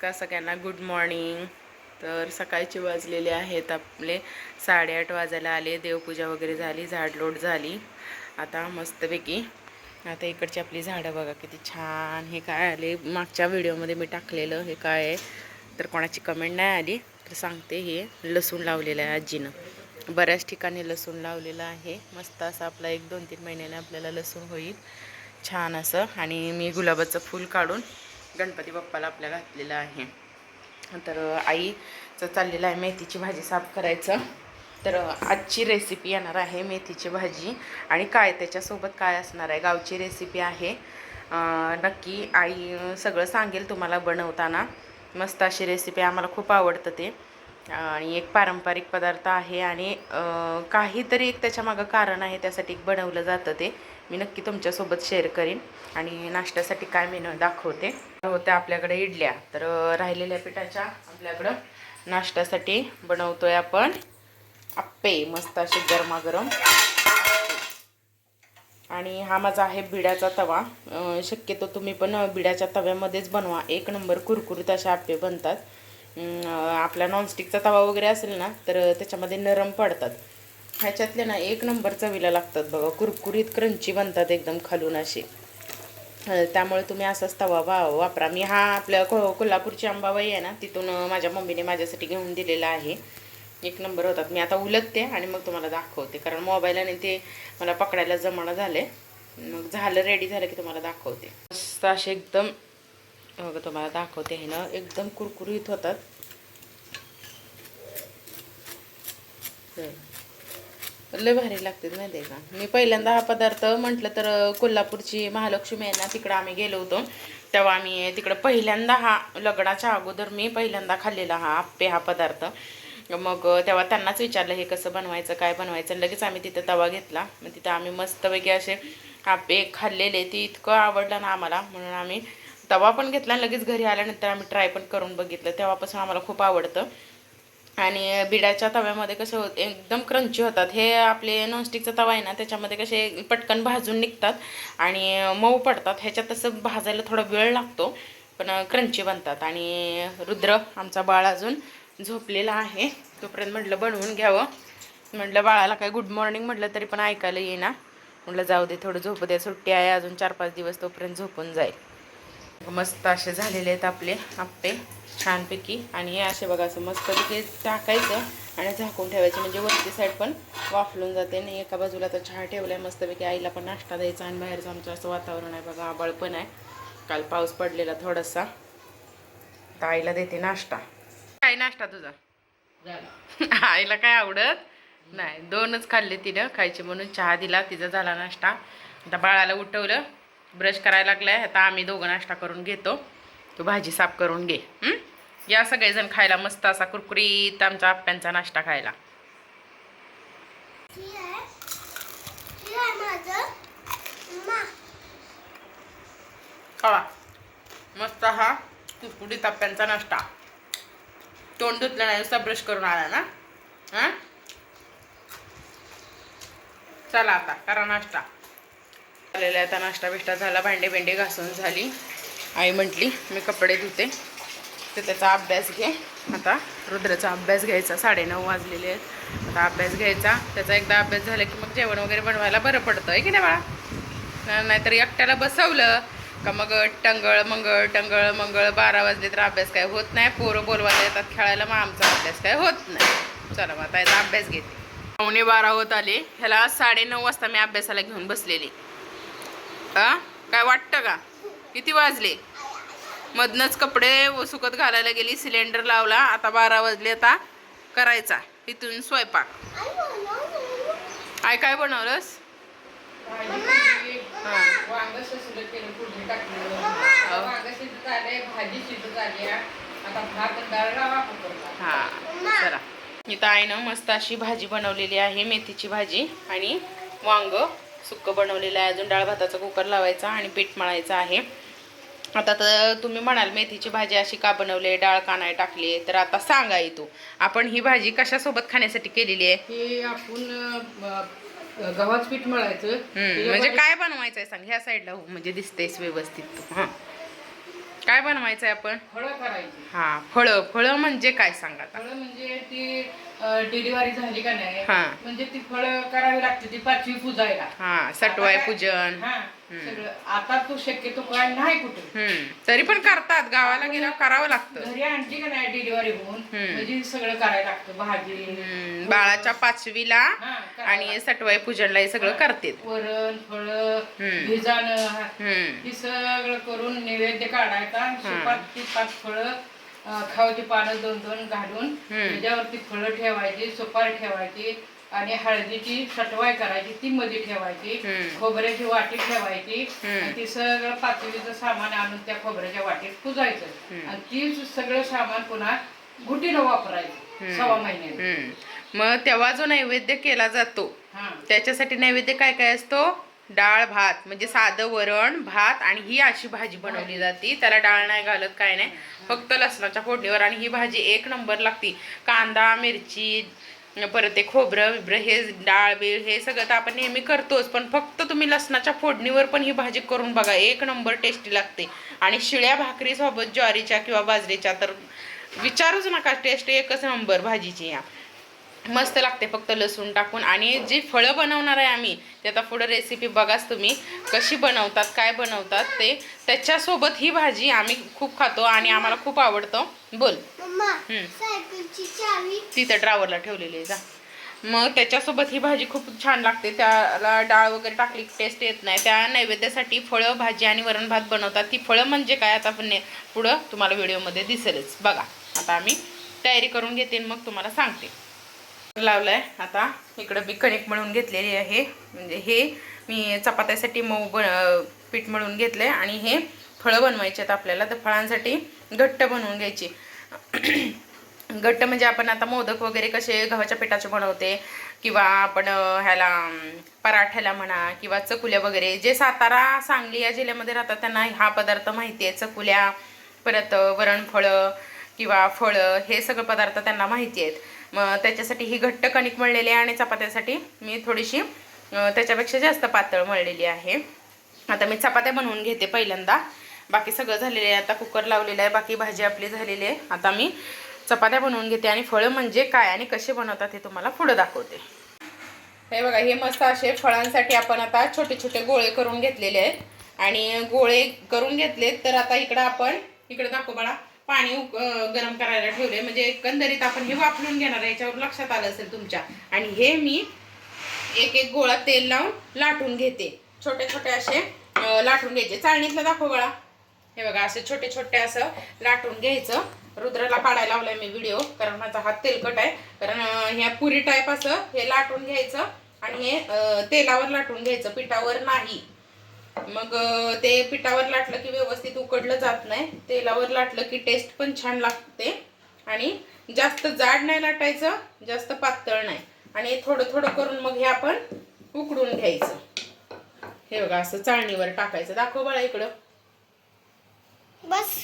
नमस्कार सगळ्यांना, good morning. तर सकाळचे वाजलेले आहेत आपले 8:30 वाजायला आले. देवपूजा वगैरे झाली, झाडलोट झाली. आता मस्तपैकी आता इकडची आपली झाडं बघा किती छान. हे काय आले मागच्या व्हिडिओमध्ये मी टाकलेलं, हे काय आहे तर कोणाची कमेंट नाही आली तर सांगते. हे लसूण लावलेलं आहे आजीनं, बऱ्याच ठिकाणी लसूण लावलेलं आहे. मस्त असं आपला 1-2-3 महिन्याने आपल्याला लसूण होईल छान असं. आणि मी गुलाबाचं फूल काढून गणपती बाप्पाला आपल्या घातलेलं आहे. तर आईचं चाललेलं आहे मेथीची भाजी साफ करायचं. तर आजची रेसिपी येणार आहे मेथीची भाजी आणि काय त्याच्यासोबत काय असणार आहे, गावची रेसिपी आहे. नक्की आई सगळं सांगेल तुम्हाला बनवताना. मस्त अशी रेसिपी, आम्हाला खूप आवडतं ते. आणि एक पारंपरिक पदार्थ आहे आणि काहीतरी एक त्याच्यामागं कारण आहे, त्यासाठी बनवलं जातं ते. मी नक्की तुमच्यासोबत शेअर करीन. आणि नाश्त्यासाठी काय मेनू दाखवते. होत्या आपल्याकडे इडल्या, तर राहिलेल्या पिठाच्या आपल्याकडं नाश्त्यासाठी बनवतोय आपण आप्पे, मस्त असे गरमागरम. आणि हा माझा आहे बिडाचा तवा. शक्यतो तुम्ही पण बिडाच्या तव्यामध्येच बनवा, एक नंबर कुरकुरीत असे आप्पे बनतात. आपला नॉनस्टिकचा तवा वगैरे असेल ना तर त्याच्यामध्ये नरम पडतात. ह्याच्यातले ना एक नंबर चवीला लागतात बघा, कुरकुरीत क्रंची बनतात एकदम खालून असे. त्यामुळे तुम्ही असाच तवा वापरा. मी हा आपल्या कोल्हापूरची अंबाबाई आहे ना, तिथून माझ्या मम्मीने माझ्यासाठी घेऊन दिलेला आहे. एक नंबर होतात. मी आता उलटते आणि मग तुम्हाला दाखवते, कारण मोबाईलने ते मला पकडायला जमणं झाले. मग झालं रेडी झालं की तुम्हाला दाखवते. मस्त असे एकदम बघा तुम्हाला दाखवते आहे ना, एकदम कुरकुरीत होतात. लय भारी लागते माहिती आहे का. मी पहिल्यांदा हा पदार्थ म्हटलं तर कोल्हापूरची महालक्ष्मी आहे ना, तिकडं आम्ही गेलो होतो तेव्हा आम्ही तिकडं पहिल्यांदा हा, लग्नाच्या अगोदर मी पहिल्यांदा खाल्लेला हा आप्पे हा पदार्थ. मग तेव्हा त्यांनाच विचारलं हे कसं बनवायचं काय बनवायचं. लगेच आम्ही तिथं तवा घेतला. मग तिथं आम्ही मस्तपैकी असे आप्पे खाल्लेले. ते इतकं आवडलं ना आम्हाला, म्हणून आम्ही तवा पण घेतला. लगेच घरी आल्यानंतर आम्ही ट्राय पण करून बघितलं. तेव्हापासून आम्हाला खूप आवडतं. आणि बिडाच्या तव्यामध्ये कसे होते एकदम क्रंची होतात. हे आपले नॉनस्टिकचा तवा आहे ना, त्याच्यामध्ये कसे पटकन भाजून निघतात आणि मऊ पडतात. ह्याच्यात तसं भाजायला थोडा वेळ लागतो, पण क्रंची बनतात. आणि रुद्र आमचा बाळ अजून झोपलेला आहे, तोपर्यंत म्हटलं बनवून घ्यावं. म्हटलं बाळाला काय गुड मॉर्निंग म्हटलं तरी पण ऐकायला येईना. म्हटलं जाऊ दे, थोडं झोपू दे, सुट्टी आहे अजून 4-5 दिवस, तोपर्यंत झोपून जाईल. मस्त असे झालेले आहेत आपले आप्पे छानपैकी. आणि हे असे बघा असं मस्तपैकी टाकायचं आणि झाकून ठेवायचे, म्हणजे वरची साईड पण वाफलून जाते. आणि एका बाजूला तर चहा ठेवला आहे मस्तपैकी. आईला पण नाश्ता द्यायचा. आणि बाहेरचं आमचं असं वातावरण आहे बघा, आभाळ पण आहे, काल पाऊस पडलेला थोडासा. तर आईला देते नाश्ता. काय नाश्ता तुझा आईला काय आवडत नाही, 2च खाल्ले तिनं, खायचे म्हणून चहा दिला, तिचा झाला नाश्ता. आता बाळाला उठवलं, ब्रश करायला लागलाय. आता आम्ही दोघं नाश्ता करून घेतो. तू भाजी साफ करून घे. या सगळेजण खायला मस्त असा कुरकुरीत आमचा आप्प्यांचा नाश्ता खायला. खावा मस्त हा कुरकुरीत आप्प्यांचा नाश्ता. तोंड धुतलं नाही, नुसता ब्रश करून आला ना. हां चला आता करा नाश्ता. झालेला आता नाश्ता बिष्टा झाला, भांडे बिंडे घासून झाली. आई म्हटली मी कपडे धुते, तर त्याचा अभ्यास घे. आता रुद्राचा अभ्यास घ्यायचा, 9:30 वाजलेले आहेत. आता अभ्यास घ्यायचा त्याचा. एकदा अभ्यास झाला की मग जेवण वगैरे बनवायला बरं पडतं आहे की नाही बाळा. नाहीतर एकट्याला बसवलं का मग टंगळ मंगळ 12 वाजले तर अभ्यास काय होत नाही. पोरं बोलवायला येतात खेळायला, मग आमचा अभ्यास काय होत नाही. चला मग आता याचा अभ्यास घेते. 9:15 होत आले. ह्याला 9:30 वाजता मी अभ्यासाला घेऊन बसलेली. काय वाटतं का किती वाजले. मधनंच कपडे सुकत घालायला गेली, सिलेंडर लावला. आता 12 वाजले. आता करायचा इथून स्वयंपाक. काय बनवलंस. हा चला. इथं आहे ना मस्त अशी भाजी बनवलेली आहे, मेथीची भाजी आणि वांग सुक्क बनवलेलं आहे. अजून डाळ भाताचा कुकर लावायचा आणि पीठ मळायचं आहे. आता तर तुम्ही म्हणाल मेथीची भाजी अशी का बनवली, डाळ का नाही टाकली. तर आता सांगा तू, आपण ही भाजी कशासोबत खाण्यासाठी केलेली आहे. हे आपण गव्हाचं पीठ मळायचं. म्हणजे काय बनवायचं आहे सांग. ह्या साईडला हो, म्हणजे दिसतेस व्यवस्थित तू. हां काय बनवायचंय आपण? फळं करायची. हा, फळं. फळं म्हणजे काय सांगा आता? फळं म्हणजे ती डिलिव्हरी झाली का नाही, हा. म्हणजे ती फळं करावी लागते, ती 5वी पूजायला. हा, सटवाय आता काय- पूजन. हा, सगळं. आता तो शक्यतो काय नाही कुठे. तरी पण करतात, गावाला गेल्यावर करावं लागतं. घरी आणली का नाही डिलिव्हरी होऊन, म्हणजे सगळं करायला लागतं. भाजी, बाळाच्या 5वीला हा, आणि सटवाई पूजनला हे सगळं करते. वरण, फळं, भिजाणं, हे सगळं करून नैवेद्य काढायचा. सुपात ती 5 फळं, खाऊची पानं 2-2 घालून त्याच्यावरती फळं ठेवायची, सुपारी ठेवायची आणि हळदीची सटवाई करायची, ती मध्ये ठेवायची, खोबऱ्याची वाटी ठेवायची आणि ती सगळं 5वीचं सामान आणून त्या खोबऱ्याच्या वाटीत पुजायचं आणि ती सगळं सामान पुन्हा घुटीनं वापरायचं 6 महिन्याने. मग तेव्हा जो नैवेद्य केला जातो त्याच्यासाठी नैवेद्य काय काय असतो? डाळ भात, म्हणजे साधं वरण भात आणि ही अशी भाजी बनवली जाते. त्याला डाळ नाही घालत, काय नाही, फक्त लसणाच्या फोडणीवर. आणि ही भाजी 1 नंबर लागती. कांदा, मिरची, परत ते खोबरं बिब्रं, हे डाळ बीळ, हे सगळं तर आपण नेहमी करतोच, पण फक्त तुम्ही लसणाच्या फोडणीवर पण ही भाजी करून बघा, 1 नंबर टेस्टी लागते. आणि शिळ्या भाकरी सोबत ज्वारीच्या किंवा बाजरीच्या तर विचारूच नका, टेस्ट एकच नंबर भाजीची. या मस्त लागते फक्त लसूण टाकून. आणि जी फळं बनवणार आहे आम्ही, ते आता पुढं रेसिपी बघाच तुम्ही कशी बनवतात, काय बनवतात ते. त्याच्यासोबत ही भाजी आम्ही खूप खातो आणि आम्हाला खूप आवडतं. बोल. तिथं ड्रावरला ठेवलेली आहे जा. मग त्याच्यासोबत ही भाजी खूप छान लागते. त्याला डाळ वगैरे टाकली टेस्ट येत नाही. त्या नैवेद्यासाठी फळं, भाजी आणि वरण भात बनवतात. ती फळं म्हणजे काय आता पण पुढं तुम्हाला व्हिडिओमध्ये दिसेलच. बघा, आता आम्ही तयारी करून घेते मग तुम्हाला सांगते. लावलाय आता इकडं मी कणिक मळून घेतलेली आहे. म्हणजे हे मी चपात्यासाठी मऊ पीठ मळून घेतलंय आणि हे फळं बनवायचे आहेत आपल्याला. तर फळांसाठी घट्ट बनवून घ्यायची. घट्ट म्हणजे आपण आता मोदक वगैरे कसे गव्हाच्या पिठाचे बनवते, किंवा आपण ह्याला पराठ्याला म्हणा, किंवा चकुल्या वगैरे. जे सातारा सांगली या जिल्ह्यामध्ये राहतात त्यांना हा पदार्थ माहिती आहे. चकुल्या, परत वरणफळं किंवा फळं, हे सगळं पदार्थ त्यांना माहिती आहेत. मग त्याच्यासाठी ही घट्ट कणिक मळलेली आहे आणि चपात्यासाठी मी थोडीशी त्याच्यापेक्षा जास्त पातळ मळलेली आहे. आता मी चपात्या बनवून घेते पहिल्यांदा. बाकी सगळं झालेलं आहे, आता कुकर लावलेलं आहे, बाकी भाजी आपली झालेली आहे. आता मी चपात्या बनवून घेते आणि फळं म्हणजे काय आणि कसे बनवतात हे तुम्हाला पुढं दाखवते. हे बघा, हे मस्त असे फळांसाठी आपण आता छोटे छोटे गोळे करून घेतलेले आहेत. आणि गोळे करून घेतलेत तर आता इकडं दाखव बाळा, पाणी गरम करायला ठेवले. म्हणजे एकंदरीत आपण हे वापरून घेणार आहे, याच्यावर लक्षात आलं असेल तुमच्या. आणि हे मी एक एक गोळा तेल लावून लाटून घेते. छोटे छोटे असे लाटून घ्यायचे. चाळणीतलं दाखव बाळा. हे बघा, असे छोटे छोटे असं लाटून घ्यायचं. रुद्राला काढायला लावलाय मी व्हिडिओ, कारण माझा हात तेलकट आहे. कारण ह्या पुरी टाईप असं हे लाटून घ्यायचं आणि हे तेलावर लाटून घ्यायचं, पिठावर नाही. मग ते पिठावर लाटलं की व्यवस्थित उकडलं जात नाही. तेलावर लाटलं की टेस्ट पण छान लागते. आणि जास्त जाड नाही लाटायचं, जास्त पातळ नाही. आणि थोडं थोडं करून मग हे आपण उकडून घ्यायचं. हे बघा, असं चाळणीवर टाकायचं. दाखव बाळा इकडं. बस.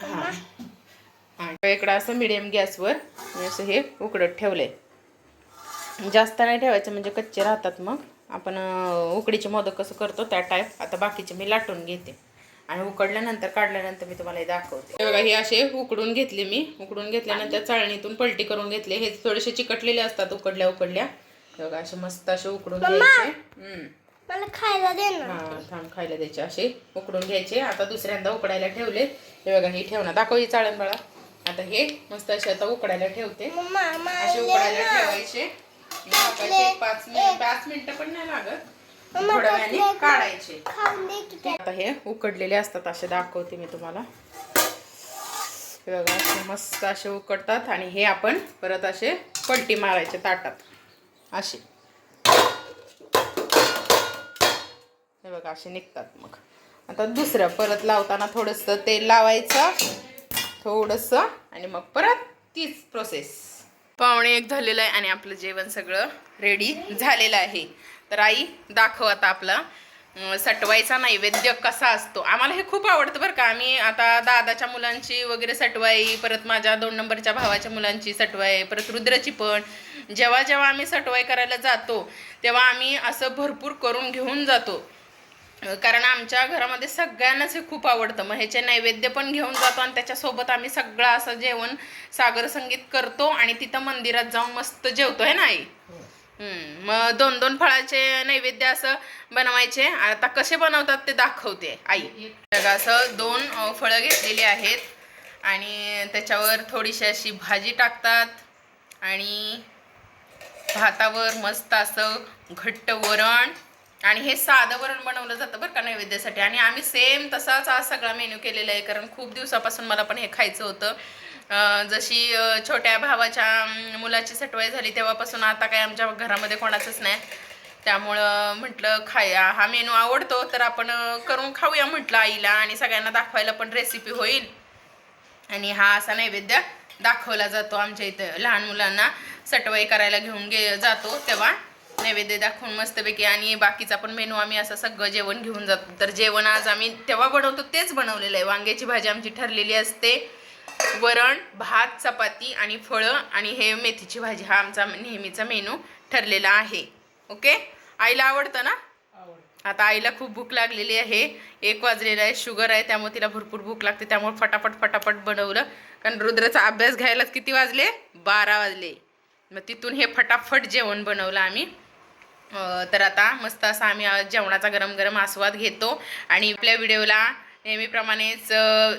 हा, इकडं असं मिडियम गॅसवर असं हे उकडत ठेवलंय. जास्त नाही ठेवायचं म्हणजे कच्चे राहतात. मग आपण उकडीचे मोदक कसं करतो त्या टाईप. आता बाकीचे मी लाटून घेते आणि उकडल्यानंतर काढल्यानंतर मी तुम्हाला हे दाखवते. हे बघा, हे असे उकडून घेतले मी. उकडून घेतल्यानंतर चाळणीतून पलटी करून घेतले. हे थोडेसे चिकटलेले असतात उकडल्या. हे बघा, असे मस्त असे उकडून घ्यायचे. मला खायला दे ना. हा, थांब, खायला द्यायचे. असे उकडून घ्यायचे. आता दुसऱ्यांदा उकडायला ठेवले. हे बघा, हे ठेवणार. दाखव ही चाळण बाळा. आता हे मस्त असे आता उकडायला ठेवते. असे उकडायला ठेवायचे. 5 मिनिटं पण नाही लागत. थोड्या वेळाने काढायचे. आता हे उकडलेले असतात असे दाखवते मी तुम्हाला. हे बघा, असे मस्त असे उकडतात. आणि हे आपण परत असे पलटी मारायचे ताटात असे. हे बघा, असे निघतात. मग आता दुसरं परत लावताना थोडंसं तेल लावायचं, थोडंसं, आणि मग परत तीच प्रोसेस. 1:15 झालेलं आहे आणि आपलं जेवण सगळं रेडी झालेलं आहे. तर आई, दाखव आता आपला सटवाईचा नैवेद्य कसा असतो. आम्हाला हे खूप आवडतं बरं का. आम्ही आता दादाच्या मुलांची वगैरे सटवाई, परत माझ्या 2 नंबरच्या भावाच्या मुलांची सटवाई, परत रुद्राची पण. जेव्हा जेव्हा आम्ही सटवाई करायला जातो तेव्हा आम्ही असं भरपूर करून घेऊन जातो. कारण आमच्या घरामध्ये सगळ्यांनाच हे खूप आवडतं. मग ह्याचे नैवेद्य पण घेऊन जातो आणि त्याच्यासोबत आम्ही सगळं असं जेवण सागर संगीत करतो आणि तिथं मंदिरात जाऊन मस्त जेवतो, है ना आई? मग 2-2 फळाचे नैवेद्य असं बनवायचे. आता कसे बनवतात ते दाखवते आई. असं 2 फळं घेतलेली आहेत आणि त्याच्यावर थोडीशी अशी भाजी टाकतात आणि भातावर मस्त असं घट्ट वरण आणि हे साधं वरण बनवलं जातं बरं का नैवेद्यासाठी. आणि आम्ही सेम तसाच आज सगळा मेन्यू केलेला आहे, कारण खूप दिवसापासून मला पण हे खायचं होतं. जशी छोट्या भावाच्या मुलाची सटवाई झाली तेव्हापासून आता काय आमच्या घरामध्ये कोणाचंच नाही, त्यामुळं म्हटलं हा मेनू आवडतो तर आपण करून खाऊया म्हटलं आईला, आणि सगळ्यांना दाखवायला पण रेसिपी होईल. आणि हा असा नैवेद्य दाखवला जातो आमच्या इथं. लहान मुलांना सटवाई करायला घेऊन जातो तेव्हा नैवेद्य दाखवून मस्तपैकी. आणि बाकीचा पण मेनू आम्ही असं सगळं जेवण घेऊन जातो. तर जेवण आज आम्ही तेव्हा बनवतो तेच बनवलेलं आहे. वांग्याची भाजी आमची ठरलेली असते, वरण, भात, चपाती आणि फळं, आणि हे मेथीची भाजी. हा आमचा नेहमीचा मेनू ठरलेला आहे. ओके, आईला आवडतं ना? आता आईला खूप भूक लागलेली आहे. 1 वाजलेला आहे, शुगर आहे त्यामुळे तिला भरपूर भूक लागते, त्यामुळे फटाफट बनवलं. कारण रुद्राचा अभ्यास घ्यायलाच किती वाजले? 12 वाजले. मग तिथून हे फटाफट जेवण बनवलं आम्ही. तर आता मस्त असं आम्ही जेवणाचा गरम गरम आस्वाद घेतो. आणि आपल्या व्हिडिओला नेहमीप्रमाणेच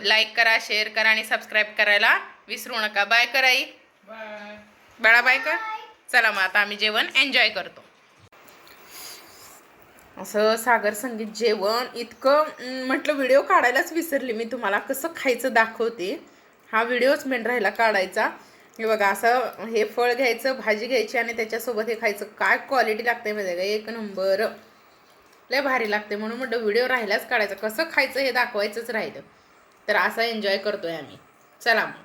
लाईक करा, शेअर करा आणि सबस्क्राईब करायला विसरू नका. बाय कर आई. बाळा बाय कर. चला मग आता आम्ही जेवण एन्जॉय करतो. असं सागर संगीत जेवण इतकं म्हटलं व्हिडिओ काढायलाच विसरले मी, तुम्हाला कसं खायचं दाखवते. हा व्हिडिओच मेन राहिला काढायचा. हे बघा, असं हे फळ घ्यायचं, भाजी घ्यायची आणि त्याच्यासोबत हे खायचं. काय क्वालिटी लागते माहिती का, 1 नंबर, लय भारी लागते. म्हणून म्हटलं व्हिडिओ राहिलाच काढायचा, कसं खायचं हे दाखवायचंच राहिलं. तर असं एन्जॉय करतोय आम्ही. चला मग.